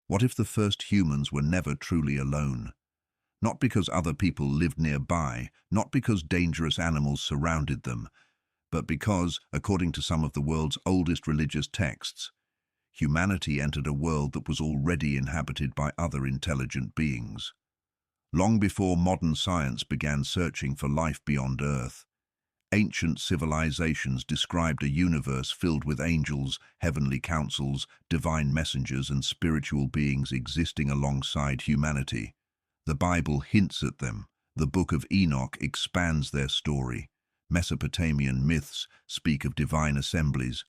What if the first humans were never truly alone? Not because other people lived nearby, not because dangerous animals surrounded them, but because, according to some of the world's oldest religious texts, humanity entered a world that was already inhabited by other intelligent beings. Long before modern science began searching for life beyond Earth, ancient civilizations described a universe filled with angels, heavenly councils, divine messengers, and spiritual beings existing alongside humanity. The Bible hints at them. The Book of Enoch expands their story. Mesopotamian myths speak of divine assemblies.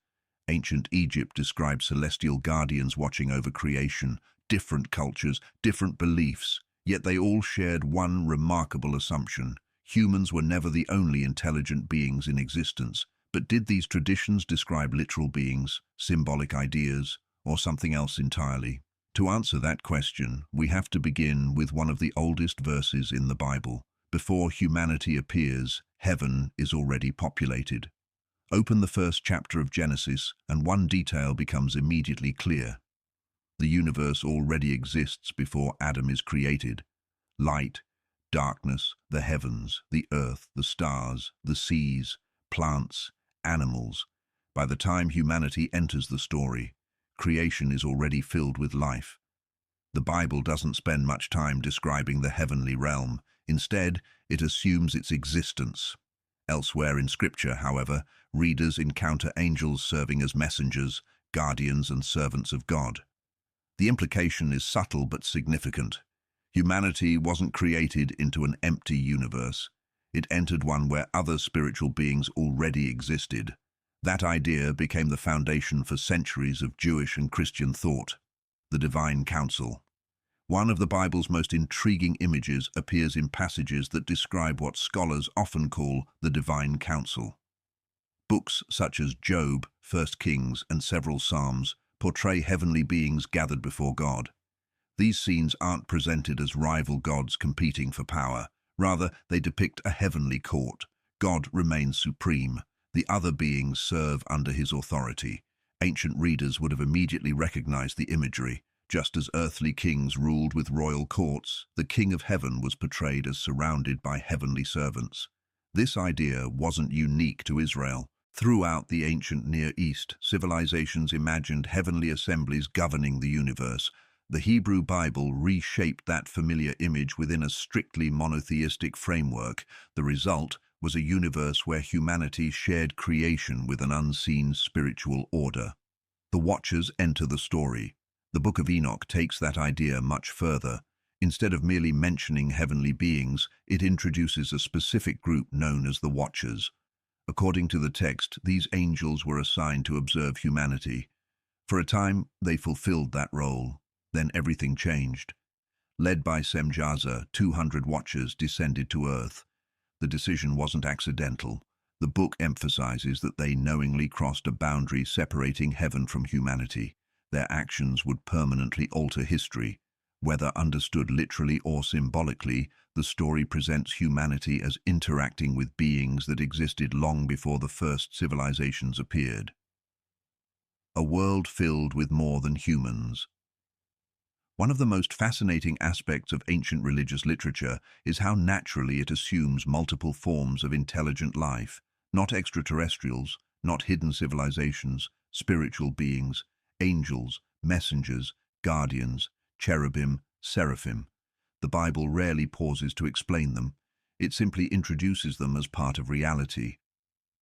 Ancient Egypt describes celestial guardians watching over creation. Different cultures, different beliefs, yet they all shared one remarkable assumption. Humans were never the only intelligent beings in existence. But did these traditions describe literal beings, symbolic ideas, or something else entirely? To answer that question, we have to begin with one of the oldest verses in the Bible. Before humanity appears, heaven is already populated. Open the first chapter of Genesis, and one detail becomes immediately clear. The universe already exists before Adam is created. Light, darkness, the heavens, the earth, the stars, the seas, plants, animals. By the time humanity enters the story, creation is already filled with life. The Bible doesn't spend much time describing the heavenly realm. Instead, it assumes its existence. Elsewhere in Scripture, however, readers encounter angels serving as messengers, guardians, and servants of God. The implication is subtle but significant. Humanity wasn't created into an empty universe. It entered one where other spiritual beings already existed. That idea became the foundation for centuries of Jewish and Christian thought. The Divine Council. One of the Bible's most intriguing images appears in passages that describe what scholars often call the Divine Council. Books such as Job, 1 Kings, and several Psalms portray heavenly beings gathered before God. These scenes aren't presented as rival gods competing for power. Rather, they depict a heavenly court. God remains supreme. The other beings serve under his authority. Ancient readers would have immediately recognized the imagery. Just as earthly kings ruled with royal courts, the King of Heaven was portrayed as surrounded by heavenly servants. This idea wasn't unique to Israel. Throughout the ancient Near East, civilizations imagined heavenly assemblies governing the universe. The Hebrew Bible reshaped that familiar image within a strictly monotheistic framework. The result was a universe where humanity shared creation with an unseen spiritual order. The Watchers enter the story. The Book of Enoch takes that idea much further. Instead of merely mentioning heavenly beings, it introduces a specific group known as the Watchers. According to the text, these angels were assigned to observe humanity. For a time, they fulfilled that role. Then everything changed. Led by Semjaza, 200 Watchers descended to Earth. The decision wasn't accidental. The book emphasizes that they knowingly crossed a boundary separating heaven from humanity. Their actions would permanently alter history. Whether understood literally or symbolically, the story presents humanity as interacting with beings that existed long before the first civilizations appeared. A world filled with more than humans. One of the most fascinating aspects of ancient religious literature is how naturally it assumes multiple forms of intelligent life, not extraterrestrials, not hidden civilizations, spiritual beings, angels, messengers, guardians, cherubim, seraphim. The Bible rarely pauses to explain them. It simply introduces them as part of reality.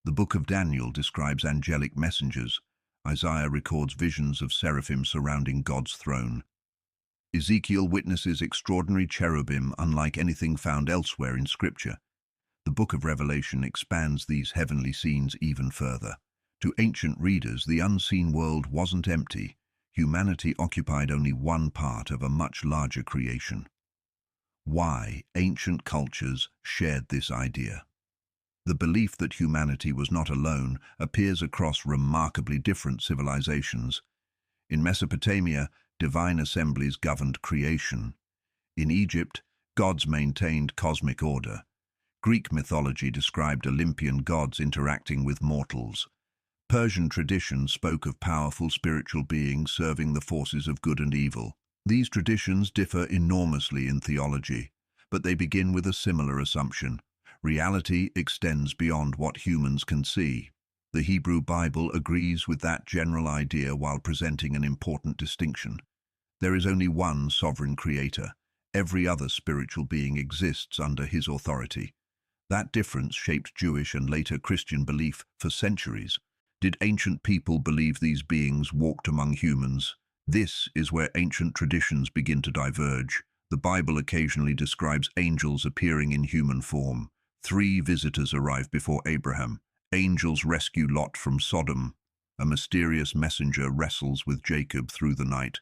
The Book of Daniel describes angelic messengers. Isaiah records visions of seraphim surrounding God's throne. Ezekiel witnesses extraordinary cherubim unlike anything found elsewhere in Scripture. The Book of Revelation expands these heavenly scenes even further. To ancient readers, the unseen world wasn't empty. Humanity occupied only one part of a much larger creation. Why ancient cultures shared this idea? The belief that humanity was not alone appears across remarkably different civilizations. In Mesopotamia, divine assemblies governed creation. In Egypt, gods maintained cosmic order. Greek mythology described Olympian gods interacting with mortals. Persian tradition spoke of powerful spiritual beings serving the forces of good and evil. These traditions differ enormously in theology, but they begin with a similar assumption. Reality extends beyond what humans can see. The Hebrew Bible agrees with that general idea while presenting an important distinction. There is only one sovereign creator. Every other spiritual being exists under his authority. That difference shaped Jewish and later Christian belief for centuries. Did ancient people believe these beings walked among humans? This is where ancient traditions begin to diverge. The Bible occasionally describes angels appearing in human form. 3 visitors arrive before Abraham. Angels rescue Lot from Sodom. A mysterious messenger wrestles with Jacob through the night.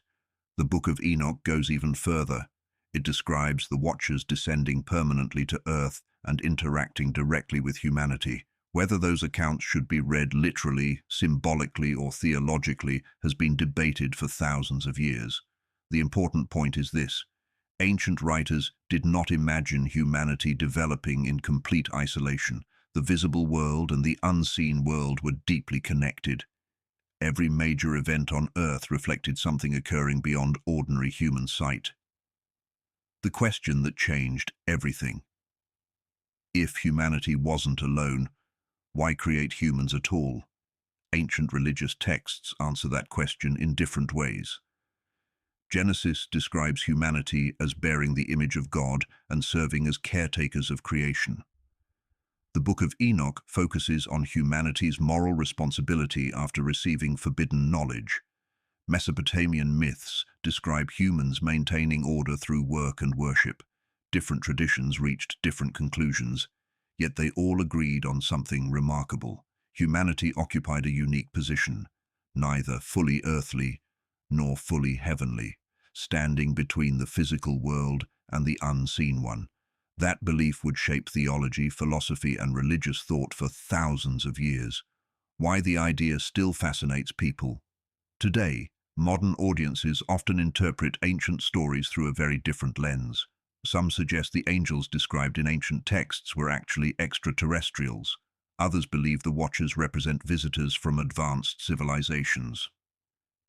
The Book of Enoch goes even further. It describes the Watchers descending permanently to earth and interacting directly with humanity. Whether those accounts should be read literally, symbolically, or theologically has been debated for thousands of years. The important point is this: ancient writers did not imagine humanity developing in complete isolation. The visible world and the unseen world were deeply connected. Every major event on Earth reflected something occurring beyond ordinary human sight. The question that changed everything: if humanity wasn't alone, why create humans at all? Ancient religious texts answer that question in different ways. Genesis describes humanity as bearing the image of God and serving as caretakers of creation. The Book of Enoch focuses on humanity's moral responsibility after receiving forbidden knowledge. Mesopotamian myths describe humans maintaining order through work and worship. Different traditions reached different conclusions, yet they all agreed on something remarkable. Humanity occupied a unique position, neither fully earthly nor fully heavenly, standing between the physical world and the unseen one. That belief would shape theology, philosophy, and religious thought for thousands of years. Why the idea still fascinates people today. Modern audiences often interpret ancient stories through a very different lens. Some suggest the angels described in ancient texts were actually extraterrestrials. Others believe the Watchers represent visitors from advanced civilizations.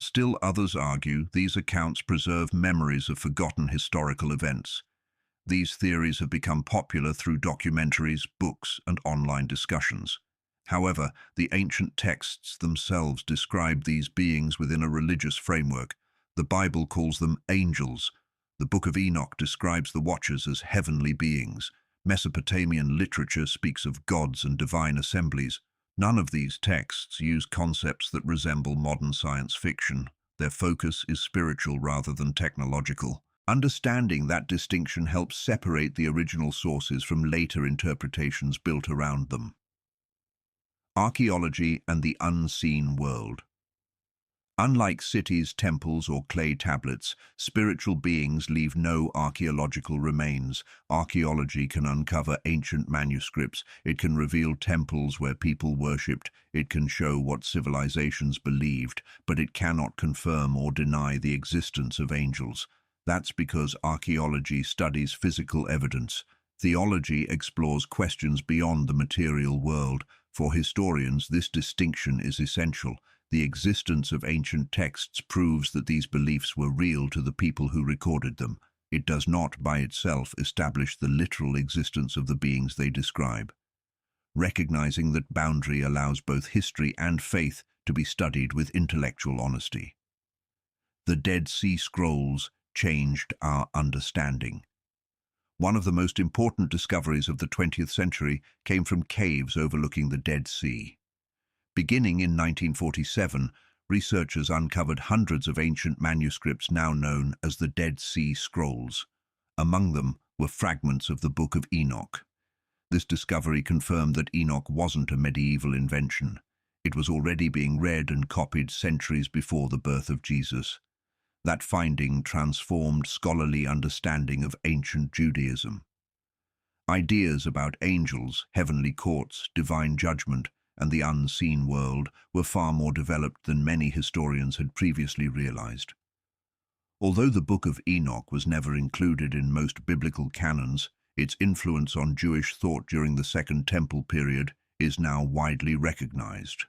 Still others argue these accounts preserve memories of forgotten historical events. These theories have become popular through documentaries, books, and online discussions. However, the ancient texts themselves describe these beings within a religious framework. The Bible calls them angels. The Book of Enoch describes the Watchers as heavenly beings. Mesopotamian literature speaks of gods and divine assemblies. None of these texts use concepts that resemble modern science fiction. Their focus is spiritual rather than technological. Understanding that distinction helps separate the original sources from later interpretations built around them. Archaeology and the unseen world. Unlike cities, temples, or clay tablets, spiritual beings leave no archaeological remains. Archaeology can uncover ancient manuscripts, it can reveal temples where people worshipped, it can show what civilizations believed, but it cannot confirm or deny the existence of angels. That's because archaeology studies physical evidence. Theology explores questions beyond the material world. For historians, this distinction is essential. The existence of ancient texts proves that these beliefs were real to the people who recorded them. It does not, by itself, establish the literal existence of the beings they describe. Recognizing that boundary allows both history and faith to be studied with intellectual honesty. The Dead Sea Scrolls changed our understanding. One of the most important discoveries of the 20th century came from caves overlooking the Dead Sea. Beginning in 1947, researchers uncovered hundreds of ancient manuscripts now known as the Dead Sea Scrolls. Among them were fragments of the Book of Enoch. This discovery confirmed that Enoch wasn't a medieval invention. It was already being read and copied centuries before the birth of Jesus. That finding transformed scholarly understanding of ancient Judaism. Ideas about angels, heavenly courts, divine judgment, and the unseen world were far more developed than many historians had previously realized. Although the Book of Enoch was never included in most biblical canons, its influence on Jewish thought during the Second Temple period is now widely recognized.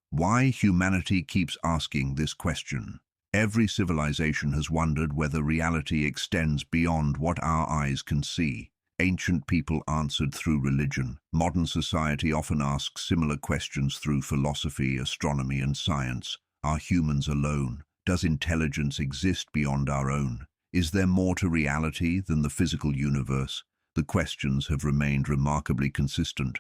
Why humanity keeps asking this question? Every civilization has wondered whether reality extends beyond what our eyes can see. Ancient people answered through religion. Modern society often asks similar questions through philosophy, astronomy, and science. Are humans alone? Does intelligence exist beyond our own? Is there more to reality than the physical universe? The questions have remained remarkably consistent.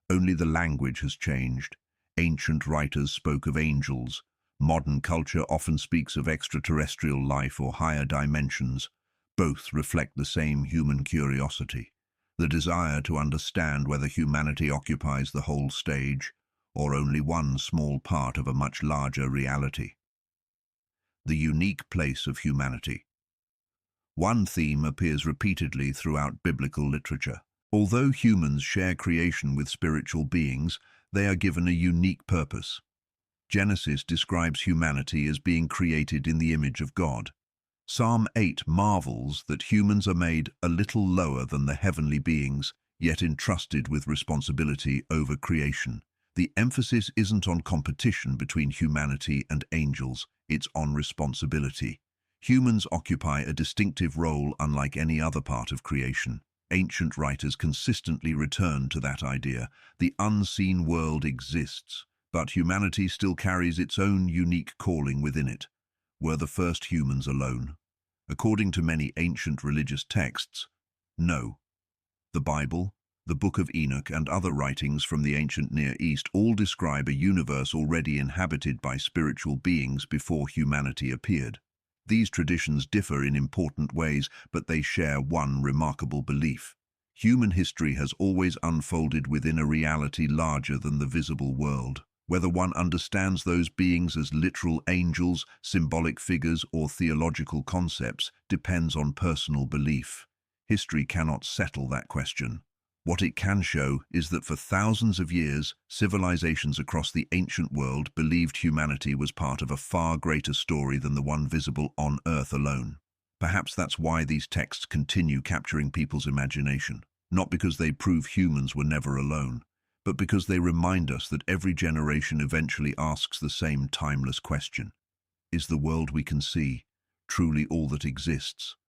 Only the language has changed. Ancient writers spoke of angels. Modern culture often speaks of extraterrestrial life or higher dimensions. Both reflect the same human curiosity, the desire to understand whether humanity occupies the whole stage or only one small part of a much larger reality. The unique place of humanity. One theme appears repeatedly throughout biblical literature. Although humans share creation with spiritual beings, they are given a unique purpose. Genesis describes humanity as being created in the image of God. Psalm 8 marvels that humans are made a little lower than the heavenly beings, yet entrusted with responsibility over creation. The emphasis isn't on competition between humanity and angels, it's on responsibility. Humans occupy a distinctive role unlike any other part of creation. Ancient writers consistently return to that idea. The unseen world exists, but humanity still carries its own unique calling within it. Were the first humans alone? According to many ancient religious texts, no. The Bible, the Book of Enoch, and other writings from the ancient Near East all describe a universe already inhabited by spiritual beings before humanity appeared. These traditions differ in important ways, but they share one remarkable belief. Human history has always unfolded within a reality larger than the visible world. Whether one understands those beings as literal angels, symbolic figures, or theological concepts depends on personal belief. History cannot settle that question. What it can show is that for thousands of years, civilizations across the ancient world believed humanity was part of a far greater story than the one visible on Earth alone. Perhaps that's why these texts continue capturing people's imagination, not because they prove humans were never alone, but because they remind us that every generation eventually asks the same timeless question. Is the world we can see truly all that exists?